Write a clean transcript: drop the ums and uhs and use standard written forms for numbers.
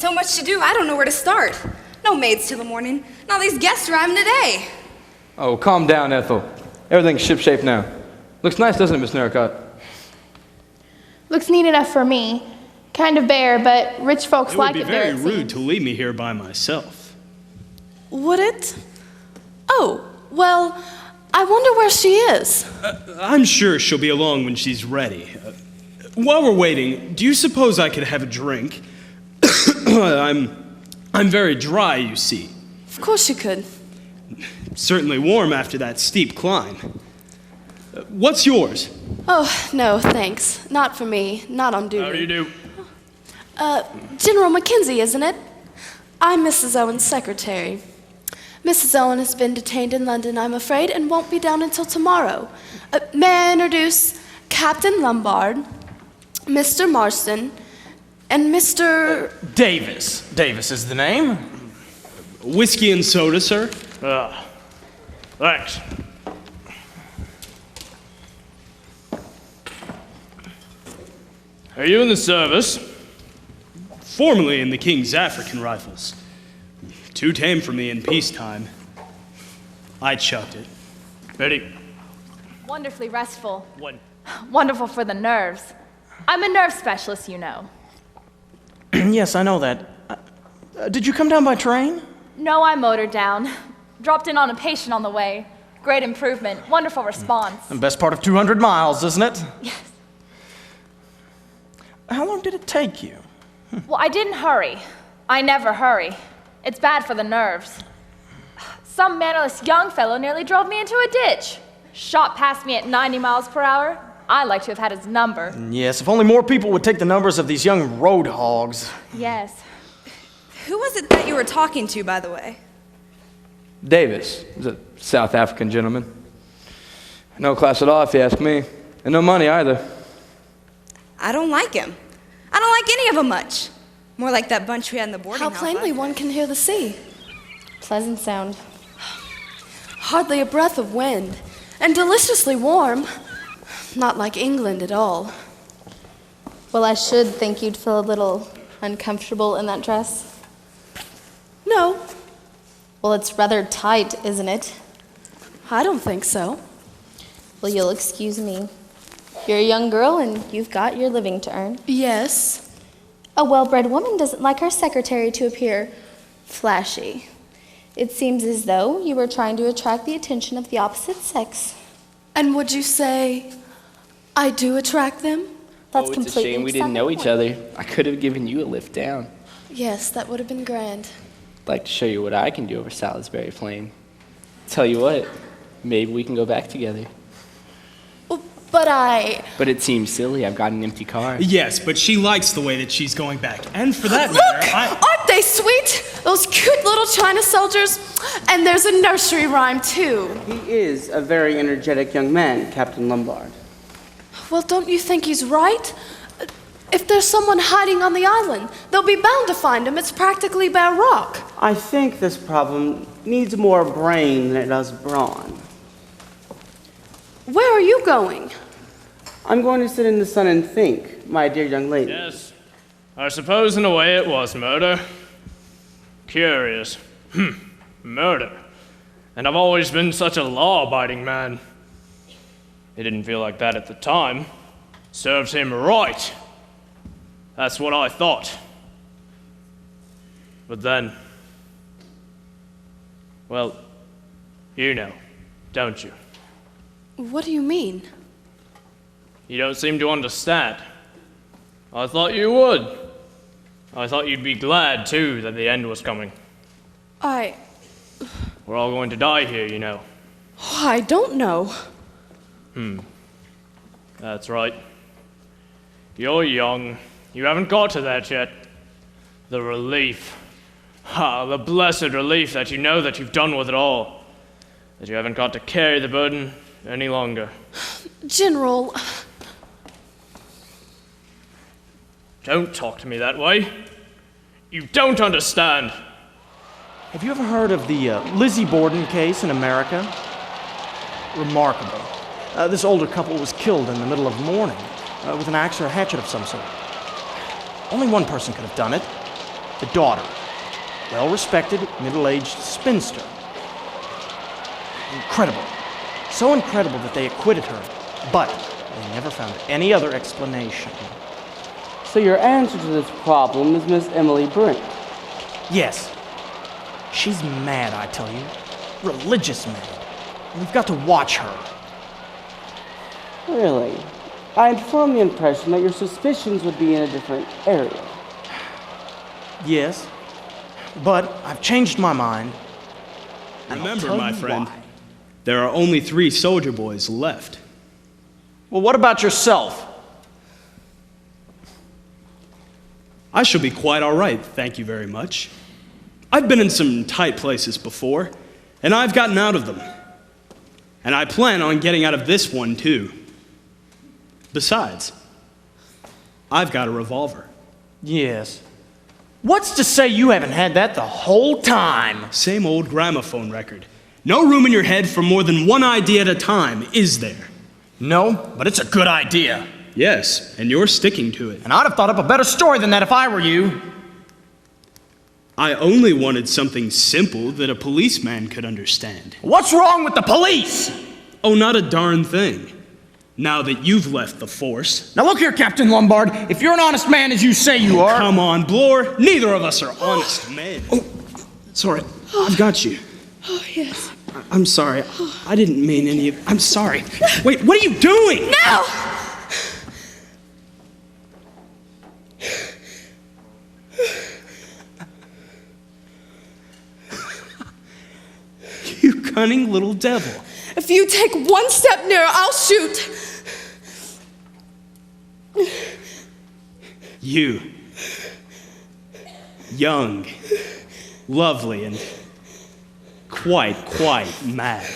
So much to do, I don't know where to start. No maids till the morning, and all these guests arriving today. Oh, calm down, Ethel. Everything's shipshape now. Looks nice, doesn't it, Miss Narracott? Looks neat enough for me. Kind of bare, but rich folks like it there. It would be very rude to leave me here by myself. Would it? Oh, well, I wonder where she is. I'm sure she'll be along when she's ready. While we're waiting, do you suppose I could have a drink? I'm very dry, you see. Of course you could. Certainly warm after that steep climb. What's yours? Oh, no, thanks. Not for me. Not on duty. How do you do? General Mackenzie, isn't it? I'm Mrs. Owen's secretary. Mrs. Owen has been detained in London, I'm afraid, and won't be down until tomorrow. May I introduce Captain Lombard, Mr. Marston, and Mr. Davis. Davis is the name. Whiskey and soda, sir? Thanks. Are you in the service? Formerly in the King's African Rifles. Too tame for me in peacetime. I chucked it. Ready? Wonderfully restful. Wonderful for the nerves. I'm a nerve specialist, you know. Yes, I know that. Did you come down by train? No, I motored down. Dropped in on a patient on the way. Great improvement. Wonderful response. The best part of 200 miles, isn't it? Yes. How long did it take you? Well, I didn't hurry. I never hurry. It's bad for the nerves. Some mannerless young fellow nearly drove me into a ditch. Shot past me at 90 miles per hour. I'd like to have had his number. Yes, if only more people would take the numbers of these young road hogs. Yes. Who was it that you were talking to, by the way? Davis. He's a South African gentleman. No class at all, if you ask me. And no money either. I don't like him. I don't like any of them much. More like that bunch we had in the boarding How house. plainly one can hear the sea. Pleasant sound. Hardly a breath of wind, and deliciously warm. Not like England at all. Well, I should think you'd feel a little uncomfortable in that dress. No, Well, it's rather tight, isn't it? I don't think so. Well, you'll excuse me. You're a young girl and you've got your living to earn. Yes. A well-bred woman doesn't like her secretary to appear flashy. It seems as though you were trying to attract the attention of the opposite sex. And would you say I do attract them? That's it's completely a shame we didn't know each acceptable. other. I could have given you a lift down. Yes, that would have been grand. I'd like to show you what I can do over Salisbury Plain. Tell you what, maybe we can go back together. But it seems silly. I've got an empty car. Yes, but she likes the way that she's going back. And for that matter, aren't they sweet? Those cute little China soldiers. And there's a nursery rhyme, too. He is a very energetic young man, Captain Lombard. Well, don't you think he's right? If there's someone hiding on the island, they'll be bound to find him. It's practically bare rock. I think this problem needs more brain than it does brawn. Where are you going? I'm going to sit in the sun and think, my dear young lady. Yes. I suppose in a way it was murder. Curious. Murder. And I've always been such a law-abiding man. It didn't feel like that at the time. Serves him right. That's what I thought. But then... well, you know, don't you? What do you mean? You don't seem to understand. I thought you would. I thought you'd be glad, too, that the end was coming. We're all going to die here, you know. I don't know. That's right. You're young. You haven't got to that yet. The relief. The blessed relief that you know that you've done with it all. That you haven't got to carry the burden any longer. General... Don't talk to me that way. You don't understand. Have you ever heard of the Lizzie Borden case in America? Remarkable. This older couple was killed in the middle of mourning with an axe or a hatchet of some sort. Only one person could have done it. the daughter, well-respected, middle-aged spinster. Incredible. So incredible that they acquitted her, but they never found any other explanation. So your answer to this problem is Miss Emily Brink. Yes. She's mad, I tell you. Religious mad. We've got to watch her. Really? I had formed the impression that your suspicions would be in a different area. Yes. But I've changed my mind. And I'll Remember, tell my you friend, why. there are only 3 soldier boys left. Well, what about yourself? I shall be quite all right, thank you very much. I've been in some tight places before, and I've gotten out of them. And I plan on getting out of this one, too. Besides, I've got a revolver. Yes. What's to say you haven't had that the whole time? Same old gramophone record. No room in your head for more than one idea at a time, is there? No, but it's a good idea. Yes, and you're sticking to it. And I'd have thought up a better story than that if I were you. I only wanted something simple that a policeman could understand. What's wrong with the police? Oh, not a darn thing. Now that you've left the force. Now look here, Captain Lombard. If you're an honest man as you say you are... Come on, Blore. Neither of us are honest men. Oh, sorry. I've got you. Oh, yes. I'm sorry. I didn't mean any of... I'm sorry. Wait, what are you doing? No! You cunning little devil. If you take one step nearer, I'll shoot. You. Young, lovely, and quite mad.